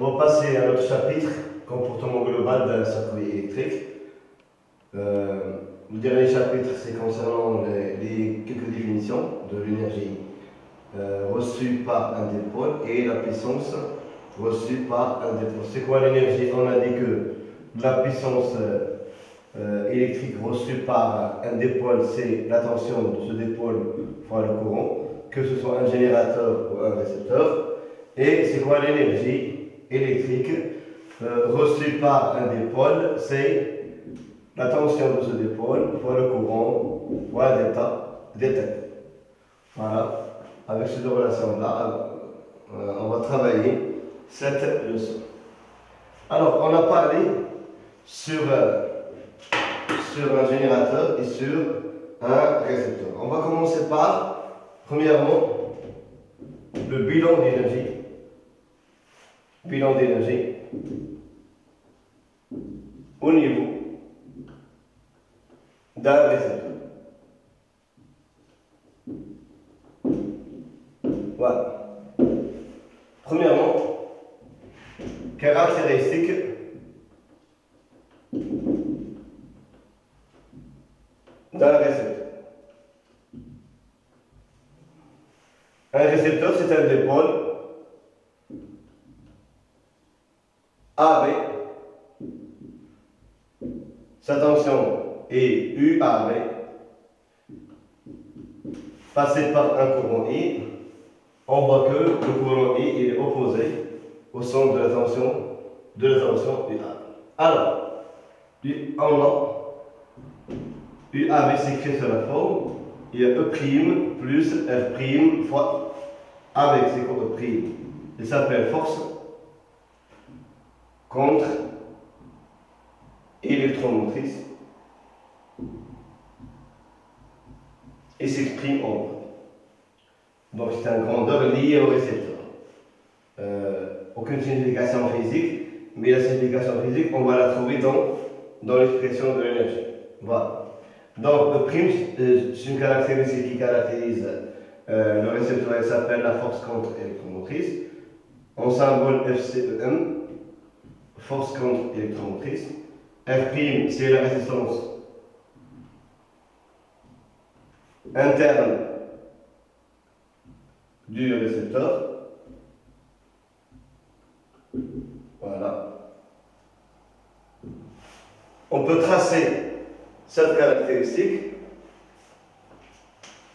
On va passer à notre chapitre, comportement global d'un circuit électrique. Le dernier chapitre, c'est concernant quelques définitions de l'énergie reçue par un dipôle et la puissance reçue par un dipôle. C'est quoi l'énergie? On a dit que la puissance électrique reçue par un dipôle, c'est la tension de ce dipôle fois le courant, que ce soit un générateur ou un récepteur. Et c'est quoi l'énergie électrique reçue par un dipôle? C'est la tension de ce dipôle fois le courant fois delta. Voilà. Avec ces deux relations-là, on va travailler cette leçon. Alors, on a parlé sur un générateur et sur un récepteur. On va commencer par, premièrement, le bilan d'énergie. Bilan d'énergie au niveau d'un récepteur. Voilà. Premièrement, caractéristique d'un récepteur. Un récepteur, c'est un dipôle AB. Sa tension est UAB, passé par un courant I. On voit que le courant I est opposé au centre de la tension UAB. Alors, on a UAB s'écrit sur la forme, il y a E' plus R' fois AB, c'est quoi E'? Il s'appelle force contre électromotrice et s'exprime en volt. Donc c'est un grandeur lié au récepteur. Aucune signification physique, mais la signification physique, on va la trouver dans l'expression de l'énergie. Voilà. Donc E', c'est une caractéristique qui caractérise le récepteur, elle s'appelle la force contre électromotrice. En symbole FCEM, force contre électromotrice. R', c'est la résistance interne du récepteur. Voilà. On peut tracer cette caractéristique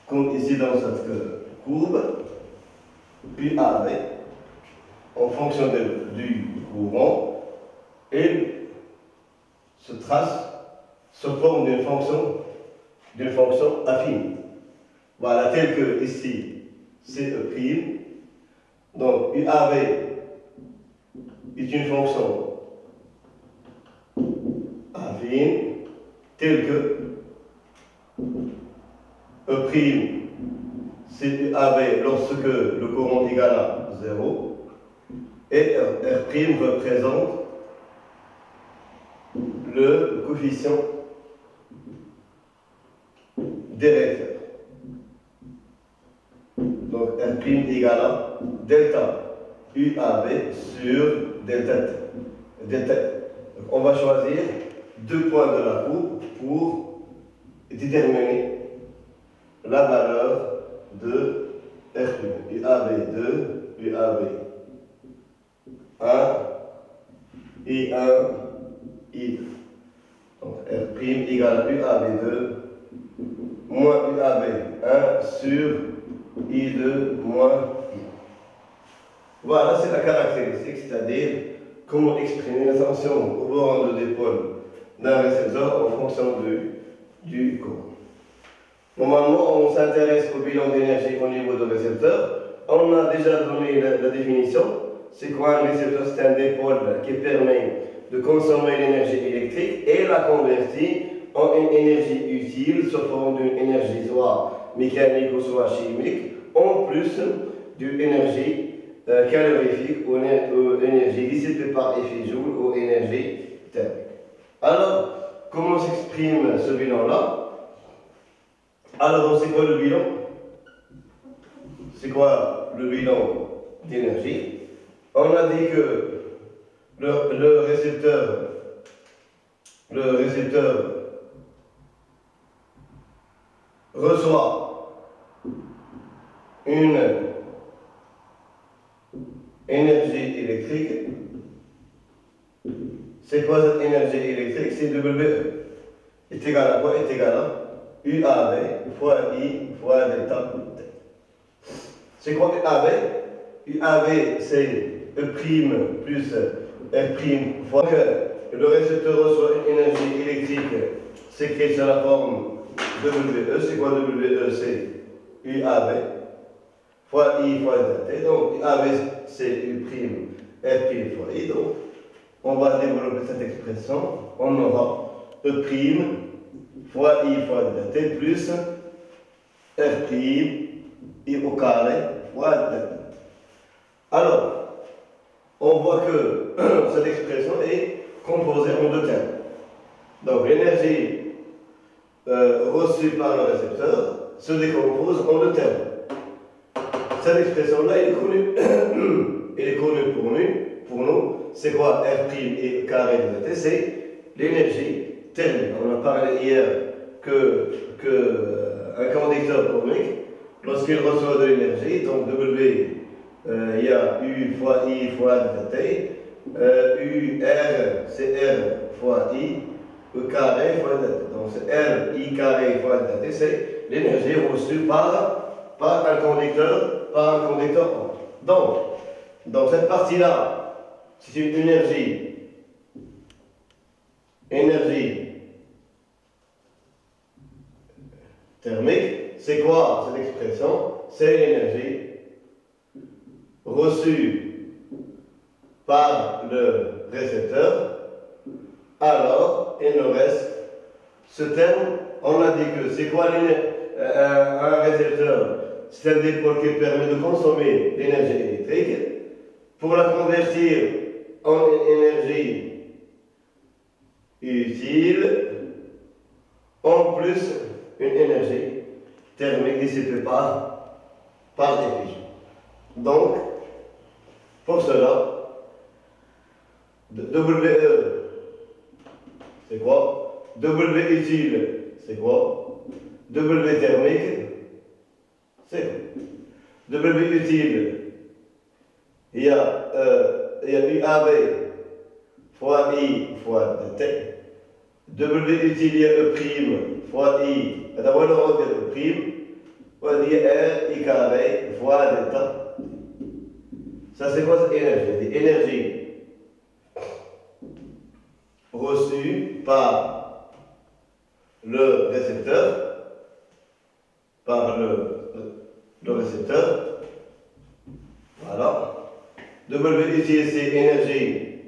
comme ici dans cette courbe UAV en fonction du courant. Et se trace sous forme d'une fonction affine. Voilà, tel que ici, c'est E'. Donc, UAV est une fonction affine, telle que E', c'est UAV lorsque le courant est égal à 0, et R' représente le coefficient d'électeur. Donc R' égale à delta UAB sur delta T. Donc, on va choisir deux points de la courbe pour déterminer la valeur de R'. UAB2, UAB1 et 1 I2. Donc R' égale à UAB2 moins UAB1 sur I2 moins I. Voilà, c'est la caractéristique, c'est-à-dire comment exprimer la tension au bord de dipôle d'un récepteur en fonction du courant. Normalement, on s'intéresse au bilan d'énergie au niveau du récepteur. On a déjà donné la définition. C'est quoi un récepteur? C'est un dipôle qui permet de consommer l'énergie électrique et la convertir en une énergie utile sous forme d'une énergie soit mécanique ou soit chimique, en plus d'une énergie calorifique ou énergie dissipée par effet Joule ou énergie thermique. Alors, comment s'exprime ce bilan-là? Alors, c'est quoi le bilan? C'est quoi le bilan d'énergie? On a dit que le récepteur reçoit une énergie électrique. C'est quoi cette énergie électrique? C'est WE. Est égal à quoi? Est égal à UAV fois I fois delta T. C'est quoi UAV? UAV, c'est E' plus R' fois que le récepteur reçoit une énergie électrique, c'est écrit sur la forme WE. C'est quoi WE? C'est UAV fois I fois delta T. Donc UAV, c'est U', R' fois I. Donc, on va développer cette expression. On aura E' fois I fois delta T plus R' I au carré fois delta T. Alors, on voit que cette expression est composée en deux termes. Donc, l'énergie reçue par le récepteur se décompose en deux termes. Cette expression-là, elle est connue. Elle est connue pour nous. C'est quoi R' et carré de T? C'est l'énergie thermique. On a parlé hier qu'un conducteur ohmique, lorsqu'il reçoit de l'énergie, donc W, il y a U fois I fois delta T, U, R, c'est R fois I, E carré fois delta T. Donc c'est R, I carré fois delta T, c'est l'énergie reçue par un conducteur ohmique. Donc, dans cette partie-là, c'est une énergie thermique. C'est quoi cette expression? C'est l'énergie reçue par le récepteur. Alors, il nous reste ce terme. On a dit que c'est quoi un récepteur? C'est un dipôle qui permet de consommer l'énergie électrique pour la convertir en énergie utile, en plus une énergie thermique dissipée par diffusion. Donc, pour cela, WE, c'est quoi? W utile, c'est quoi? W thermique, c'est quoi? W utile, il y a UAV fois I fois T. W utile, il y a E' fois I. D'abord, on regarde E', on dit R, I carré fois delta. Ça, c'est quoi cette énergie? C'est énergie reçue par le récepteur, Voilà. W utile, c'est énergie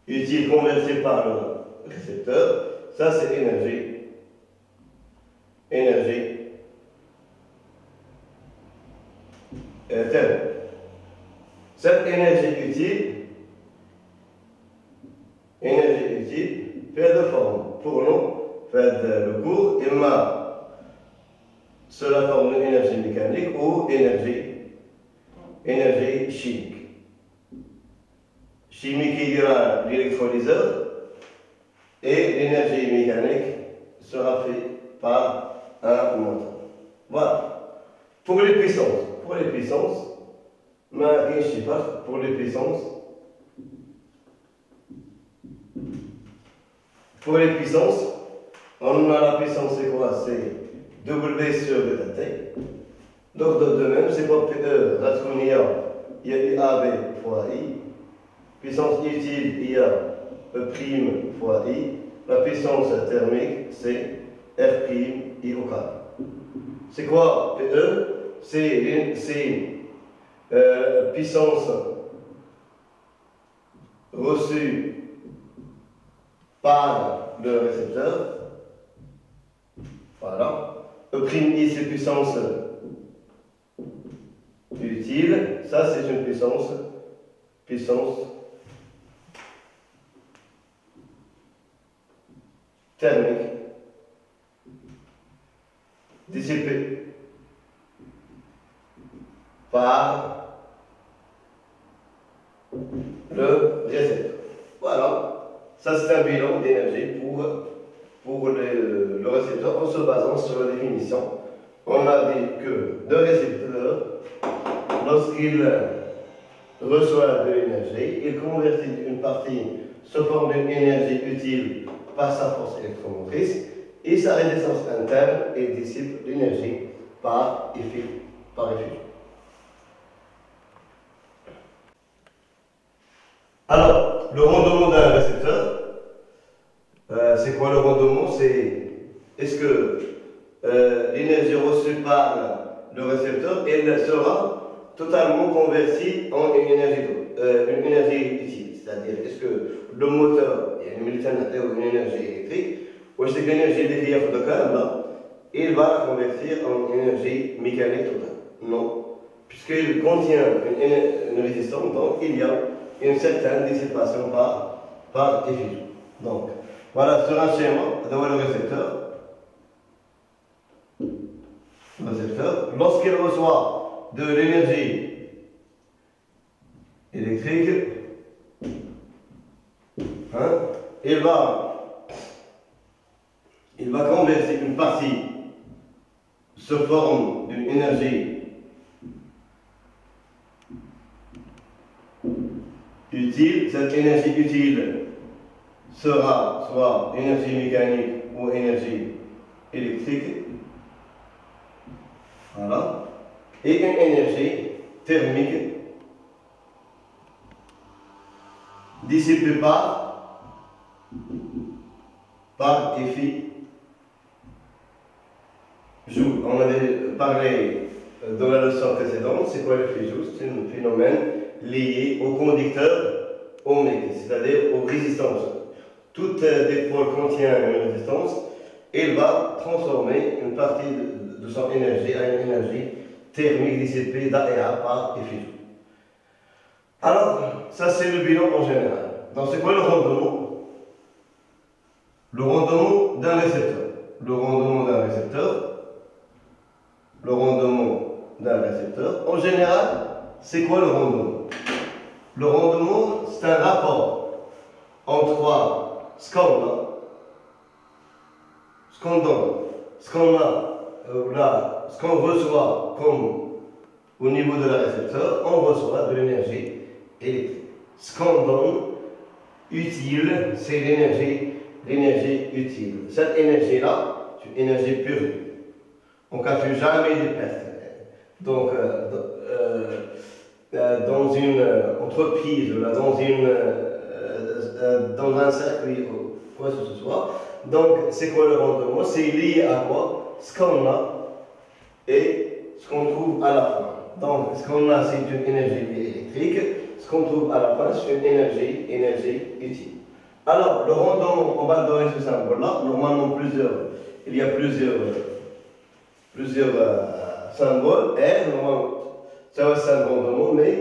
utile convertie par le récepteur. Ça, c'est énergie thermique. Cette énergie utile fait deux formes. Pour nous, fait le cours, il m'a sous la forme d'énergie mécanique ou énergie chimique. Chimique, il y aura l'électrolyseur et l'énergie mécanique sera faite par un moteur. Voilà. Pour les puissances, mais je sais pas, pour les puissances, on a la puissance, c'est quoi? C'est W sur delta T. Donc de même, c'est pas P2, Ratrunia, il y a UAV fois I. Puissance utile, il y a E' fois I. La puissance thermique, c'est R' I au carré. C'est quoi P2? C'est puissance reçue par le récepteur. Voilà. E', c'est puissance utile. Ça, c'est une puissance thermique dissipée par le récepteur. Voilà, ça c'est un bilan d'énergie pour le récepteur en se basant sur la définition. On a dit que le récepteur, lorsqu'il reçoit de l'énergie, il convertit une partie sous forme d'une énergie utile par sa force électromotrice et sa résistance interne et dissipe l'énergie par effusion. Alors, le rendement d'un récepteur, c'est quoi le rendement? Est-ce que l'énergie reçue par le récepteur, elle sera totalement convertie en une énergie utile? C'est-à-dire, est-ce que le moteur, il y a une énergie électrique, ou est-ce que l'énergie électrique de câble, il va la convertir en énergie mécanique totale? Non, puisqu'il contient une résistance, donc il y a une certaine dissipation par effusion. Donc, voilà, sur un schéma, d'avoir le récepteur, lorsqu'il reçoit de l'énergie électrique, il va convertir une partie sous forme d'une énergie utile. Cette énergie utile sera soit énergie mécanique ou énergie électrique. Voilà. Et une énergie thermique dissipée par effet Joule. On avait parlé dans la leçon précédente, c'est quoi l'effet Joule? C'est un phénomène lié au conducteur ohmique, c'est-à-dire aux résistances. Toute dipôle contient une résistance, il va transformer une partie de son énergie à une énergie thermique dissipée d'AEA par effet Joule. Alors, ça c'est le bilan en général. Donc c'est quoi le rendement? Le rendement d'un récepteur. Le rendement d'un récepteur, en général, c'est quoi le rendement? Le rendement, c'est un rapport entre ce qu'on donne, ce qu'on reçoit comme au niveau de la récepteur, on reçoit de l'énergie électrique. Ce qu'on donne utile, c'est l'énergie utile. Cette énergie-là, c'est une énergie pure. On ne calcule jamais des pertes. Donc, dans une entreprise, dans un circuit, quoi que ce soit, donc c'est quoi le rendement? C'est lié à quoi? Ce qu'on a et ce qu'on trouve à la fin. Donc, ce qu'on a, c'est une énergie électrique. Ce qu'on trouve à la fin, c'est une énergie utile. Alors, le rendement, on va donner ce symbole-là. Normalement, il y a plusieurs symboles. R, normalement, ça va être un rendement, mais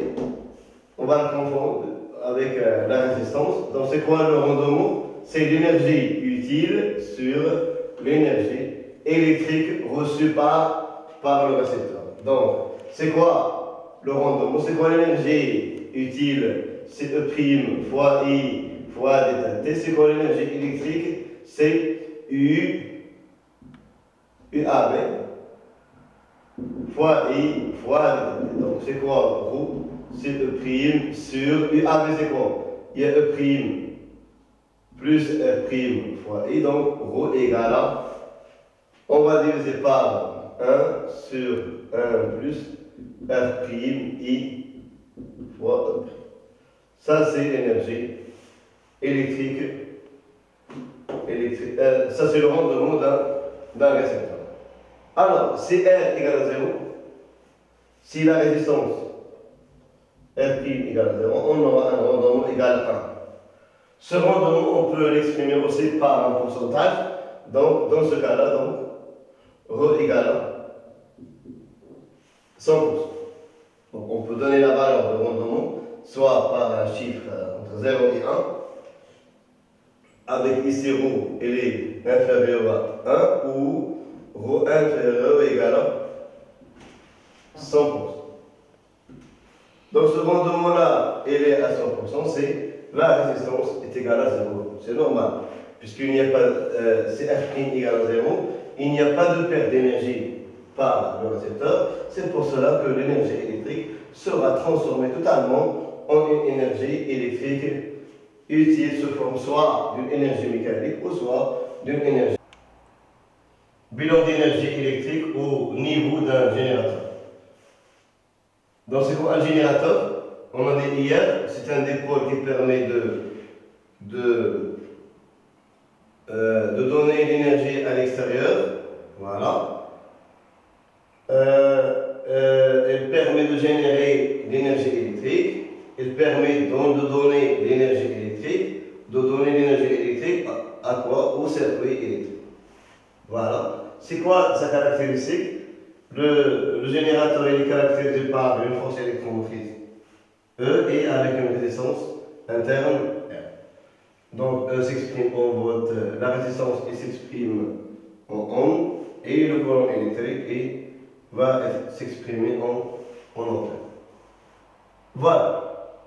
on va le confondre avec la résistance. Donc, c'est quoi le rendement? C'est l'énergie utile sur l'énergie électrique reçue par le récepteur. Donc, c'est quoi le rendement? C'est quoi l'énergie utile? C'est E' fois I fois delta T. C'est quoi l'énergie électrique? C'est UAB fois I fois delta T. Donc, c'est quoi ρ? C'est E' sur UAB, c'est quoi? Il y a E' plus R' fois I, donc ρ égale à, on va diviser par 1 sur 1 plus R' I fois E'. Ça, c'est l'énergie électrique. Ça, c'est le rendement d'un récepteur. Alors, si R égale à 0, si la résistance R' égale à 0, on aura un rendement égal à 1. Ce rendement, on peut l'exprimer aussi par un pourcentage. Donc, dans ce cas-là, ρ égale à 100%. Donc, on peut donner la valeur de rendement soit par un chiffre entre 0 et 1, avec ici ρ, il est inférieur à 1, ou ρ inférieur ou égal à 100%. Donc ce rendement-là, il est à 100%, c'est la résistance est égale à 0. C'est normal, puisqu'il n'y a pas, c'est F' égale à 0, il n'y a pas de perte d'énergie par le récepteur. C'est pour cela que l'énergie électrique sera transformée totalement en une énergie électrique utile sous forme soit d'une énergie mécanique ou soit d'une énergie. Bilan d'énergie électrique au niveau d'un générateur. Donc c'est quoi un générateur? On a dit hier, c'est un dépôt qui permet de donner l'énergie à l'extérieur. Voilà. Elle permet de générer l'énergie électrique. Elle permet donc de donner l'énergie électrique. De donner l'énergie électrique à quoi? Au circuit électrique. Voilà. C'est quoi sa caractéristique? Le générateur est caractérisé par une force électromotrice E et avec une résistance interne R. Donc E s'exprime en volts, la résistance s'exprime en ohms et le courant électrique va s'exprimer en ampères. Voilà.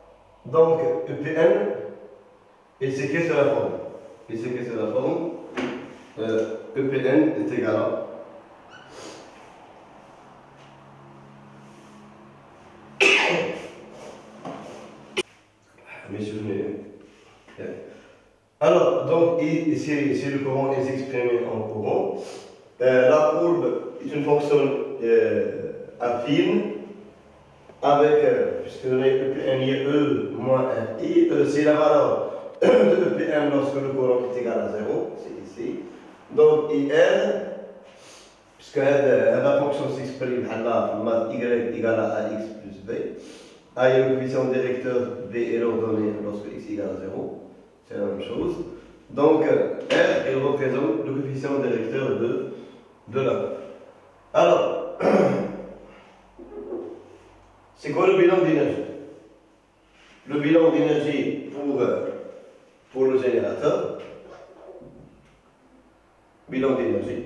Donc EPN, il s'écrit sur la forme. Il s'écrit sur la forme. EPN est égal à alors, donc, ici, le courant est exprimé en courant. La courbe est une fonction affine avec, puisque on a EPN, il y a E moins RI. C'est la valeur de EPN lorsque le courant est égal à 0, c'est ici. Donc, IR, puisque la fonction s'exprime à la math Y égale à AX plus B. A est le coefficient directeur, B est l'ordonnée lorsque x égale à 0. C'est la même chose. Donc, R, il représente le coefficient directeur de la courbe. Alors, c'est quoi le bilan d'énergie? Le bilan d'énergie pour le générateur. Bilan d'énergie.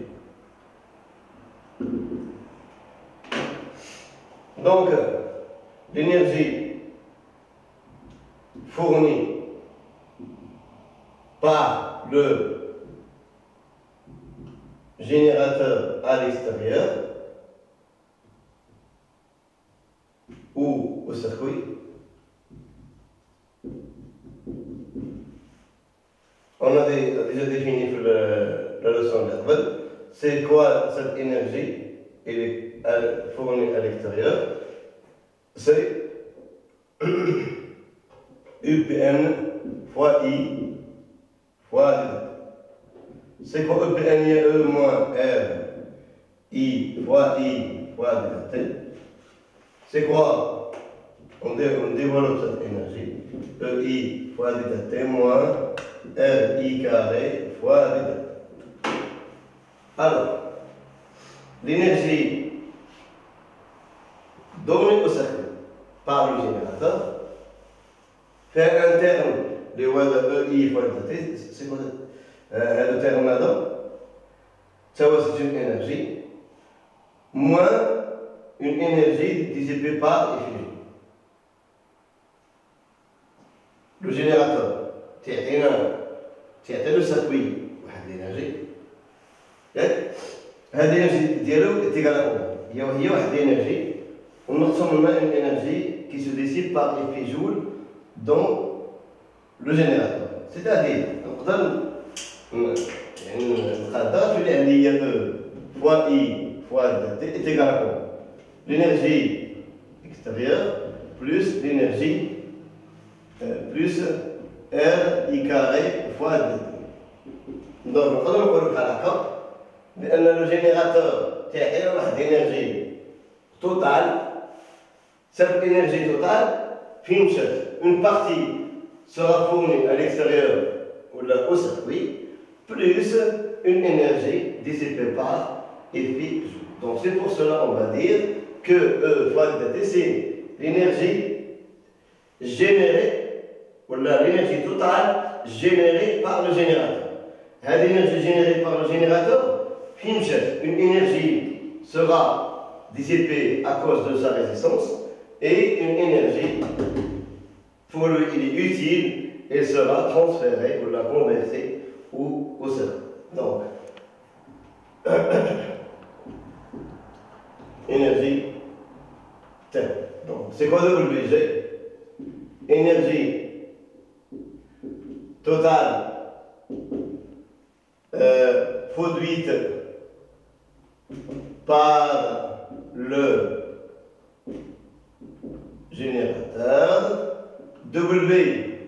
Donc, l'énergie fournie par le générateur à l'extérieur ou au circuit, on a déjà défini la leçon d'Hervel. C'est quoi cette énergie? Elle est fournie à l'extérieur. C'est UPN fois I fois delta. C'est quoi EPN? Il y a E moins R I fois delta. C'est quoi? On développe cette énergie. EI fois delta T moins RI carré fois delta. Alors, l'énergie donnée au circuit par le générateur fait un terme de EI fois delta T. C'est quoi le terme là-dedans? Ça va, c'est une énergie moins une énergie dissipée par effusion. Le générateur, c'est le circuit, l'énergie. هذه l'énergie ديالو est égale à combien? Il y a une énergie, on ressemble à une énergie qui se dissipe par effet Joule dans le générateur. C'est-à-dire, il y a E fois I fois T est égal à combien? L'énergie extérieure plus l'énergie plus R I carré fois D. Donc, on va نقولوا بحال هكا بأن le générateur تاعي واحد énergie totale. Cette énergie totale فين مشات؟ Une partie sera fournie à l'extérieur ou au circuit plus une énergie dissipée par effet Joule. Donc c'est pour cela on va dire que E fois delta T c'est l'énergie générée ou l'énergie totale générée par le générateur. L'énergie générée par le générateur, une énergie sera dissipée à cause de sa résistance et une énergie, pour lui, il est utile, elle sera transférée ou la conversée au cerveau. Donc, énergie thermique. Donc, c'est quoi WG? Énergie totale produite par le générateur. W,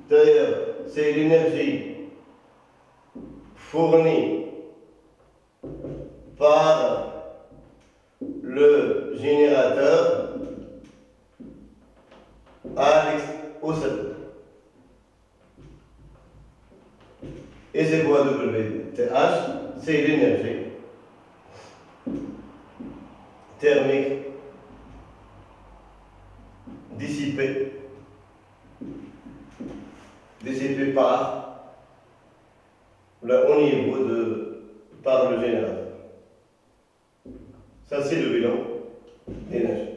d'ailleurs, c'est l'énergie fournie par le générateur au cerveau. Et c'est quoi WTH? C'est l'énergie thermique dissipée au niveau par le générateur. Ça, c'est le bilan d'énergie.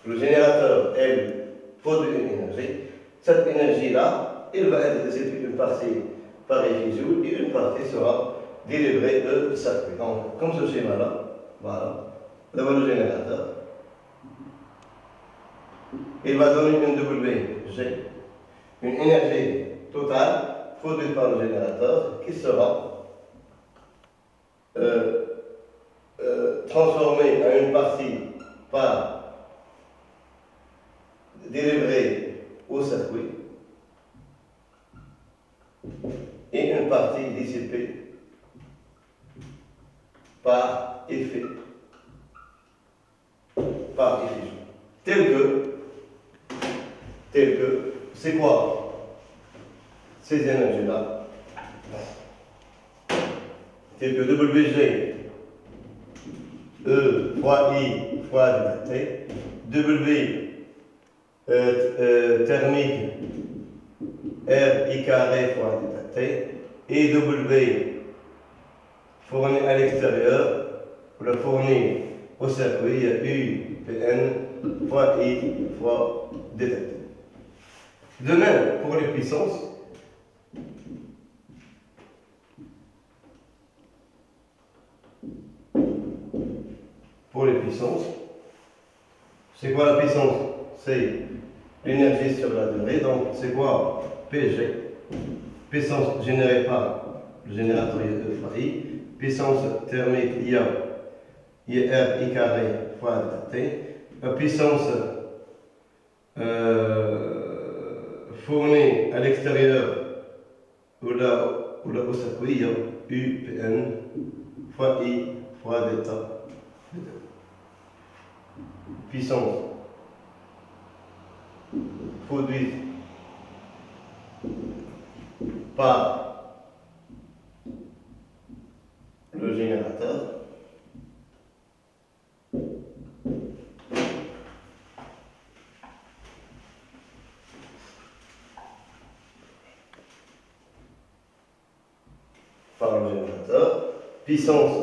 Le générateur, elle, produit une énergie. Cette énergie-là, elle va être distribuée une partie par effusion et une partie sera délivrée de circuit. Donc, comme ce schéma-là, voilà, d'abord le générateur. Il va donner une WG, une énergie totale produite par le générateur qui sera transformée à une partie par délivrée au circuit et une partie dissipée par effet, par effusion. Tel que, c'est quoi ces énergies-là? Tel que WG, E fois I fois delta T, W thermique, R I carré fois delta T, et W fourni à l'extérieur, le fourni au circuit, U Pn fois I fois delta T. De même, pour les puissances, c'est quoi la puissance? C'est l'énergie sur la durée, donc c'est quoi PG? Puissance générée par le générateur E fois I, puissance thermique IA, IR I carré fois delta T, la puissance fournie à l'extérieur au circuit, U Pn fois I fois delta. Puissance produite par le générateur puissance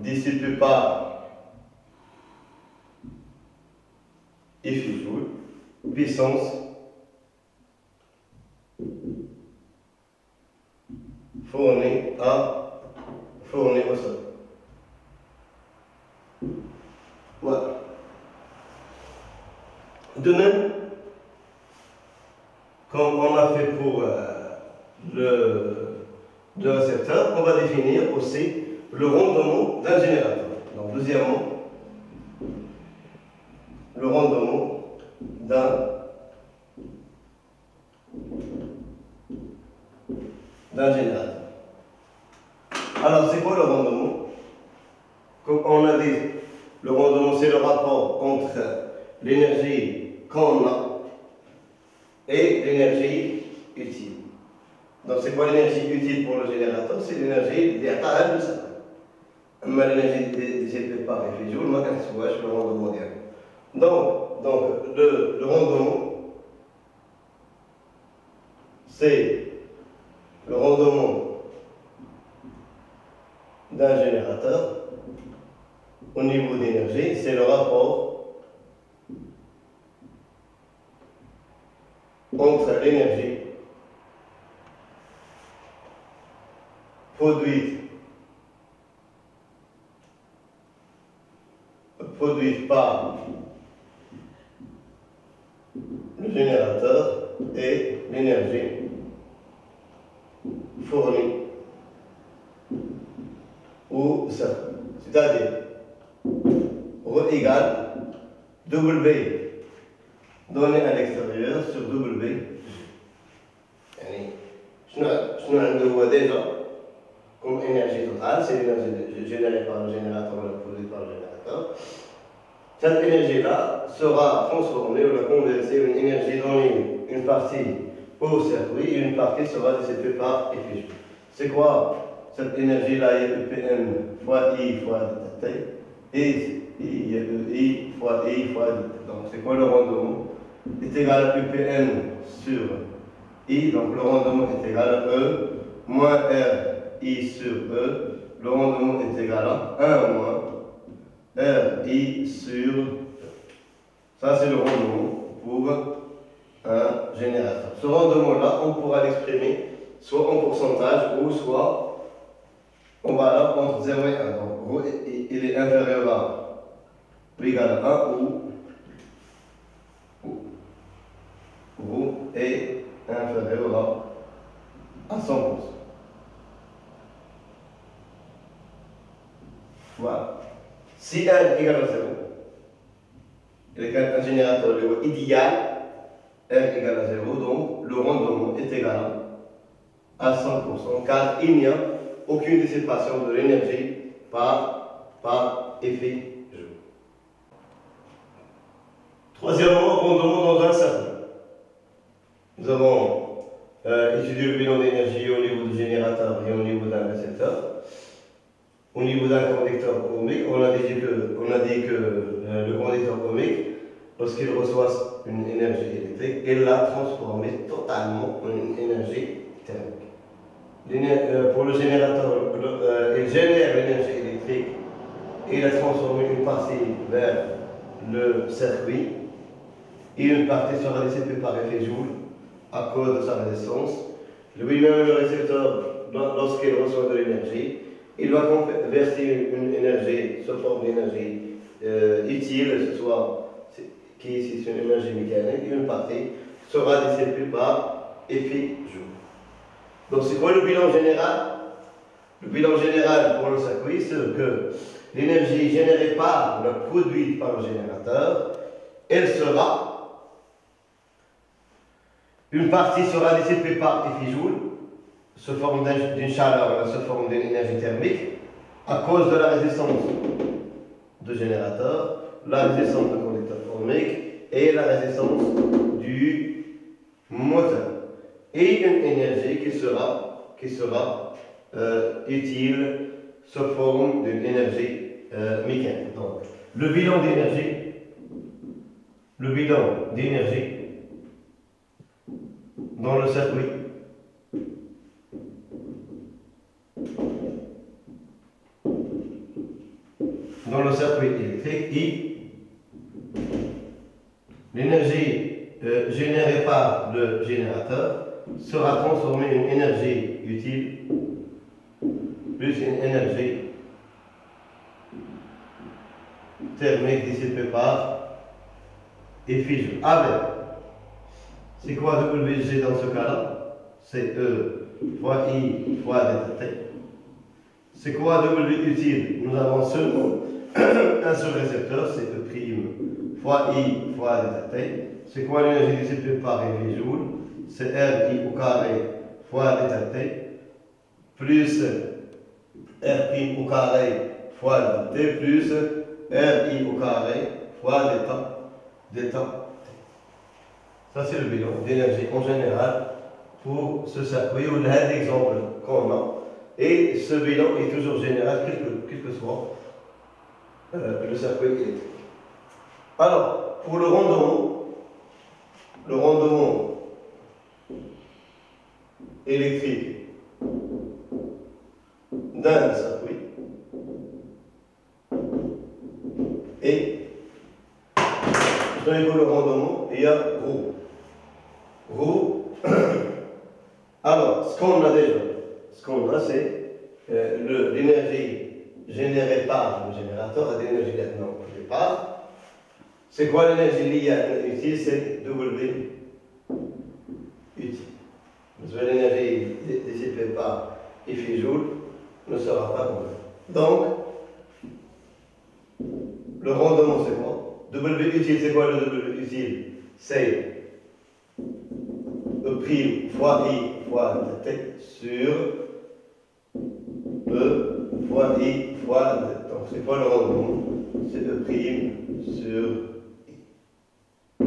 dissipée par effusion, puissance fournie au sol. Voilà. De même, comme on a fait pour le récepteur, on va définir aussi le rendement d'un générateur. Donc, deuxièmement, le rendement d'un générateur. Alors, c'est quoi le rendement? Comme on a dit, le rendement, c'est le rapport entre l'énergie qu'on a et l'énergie utile. Donc, c'est quoi l'énergie utile pour le générateur? C'est l'énergie d'IRKL de ça. Mais l'énergie dissipée par effusion, moi, je le rendement direct. Donc le rendement, c'est le rendement d'un générateur au niveau d'énergie, c'est le rapport entre l'énergie produite par le générateur et l'énergie fournie au circuit. C'est-à-dire, ρ égale W donné à l'extérieur sur W. يعني شنو عنده déjà comme énergie totale, c'est l'énergie générée par le générateur ou produite par le générateur. Cette énergie-là sera transformée ou convertie en énergie donnée, une partie au circuit et une partie sera dissipée par effet. C'est quoi cette énergie-là? Il y a EPM fois I fois T, et il y a I fois I fois D. Donc c'est quoi le rendement? Est égal à EPM sur I, donc le rendement est égal à E moins R I sur E, le rendement est égal à 1 moins R I sur E. Ça c'est le rendement pour un générateur. Ce rendement-là, on pourra l'exprimer soit en pourcentage ou soit on va là entre 0 et 1. Donc il est inférieur à ou égal à 1 ou est inférieur à 100%. Voilà. Si 1 est égal à 0, il y a un générateur idéal, R égale à 0, donc le rendement est égal à 100%, car il n'y a aucune dissipation de l'énergie par effet Joule. Troisièmement, rendement dans un circuit. Nous avons étudié le bilan d'énergie au niveau du générateur et au niveau d'un récepteur. Au niveau d'un conducteur ohmique, on a dit que le conducteur ohmique, lorsqu'il reçoit une énergie électrique, il l'a transformée totalement en une énergie thermique. Pour le générateur, il génère l'énergie électrique et il a transformé une partie vers le circuit et une partie sera dissipée par effet Joule à cause de sa résistance. Lui-même, le récepteur, lorsqu'il reçoit de l'énergie, il va verser une énergie sous forme d'énergie utile, ce soit qui est ici une énergie mécanique, et une partie sera dissipée par effet Joule. Donc c'est quoi le bilan général? Le bilan général pour le circuit, c'est que l'énergie générée par le produit par le générateur, elle sera, une partie sera dissipée par effet Joule, sous forme d'une chaleur, sous forme d'une énergie thermique, à cause de la résistance du générateur, la résistance du conducteur ohmique et la résistance du moteur. Et une énergie qui sera utile sous forme d'une énergie mécanique. Donc, le bilan d'énergie dans le circuit électrique, I, l'énergie générée par le générateur sera transformée en énergie utile plus une énergie thermique dissipée par effet Joule. Avec, c'est quoi WG dans ce cas-là? C'est E fois I fois delta T. C'est quoi W utile? Nous avons seulement un seul récepteur, c'est E' fois I fois delta T. C'est quoi l'énergie dissipée par effet Joule? C'est RI au carré fois delta T plus R' au carré fois delta T plus RI au carré fois delta T. Ça c'est le bilan d'énergie en général pour ce circuit ou l'exemple qu'on a. Et ce bilan est toujours général, quel que soit le circuit électrique. Alors, pour le rendement électrique d'un circuit, Et dans le rendement, il y a ρ. ρ. Alors, ce qu'on a déjà, c'est l'énergie générée par le générateur et l'énergie maintenant au départ. C'est quoi l'énergie liée à l'énergie utile? C'est W utile. L'énergie dissipée par J ne sera pas complet. Donc, le rendement c'est quoi? W utile, c'est quoi le W utile? C'est E' fois I fois T sur E fois I fois D. Donc, c'est quoi le rendement? C'est E' sur I.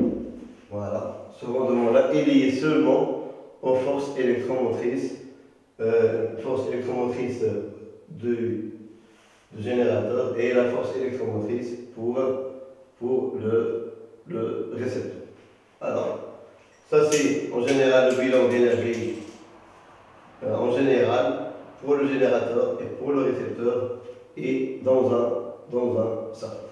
Voilà. Ce rendement-là est lié seulement aux forces électromotrices, du générateur et la force électromotrice pour le récepteur. Alors, ça c'est en général le bilan d'énergie en général pour le générateur et pour le récepteur et dans un cercle.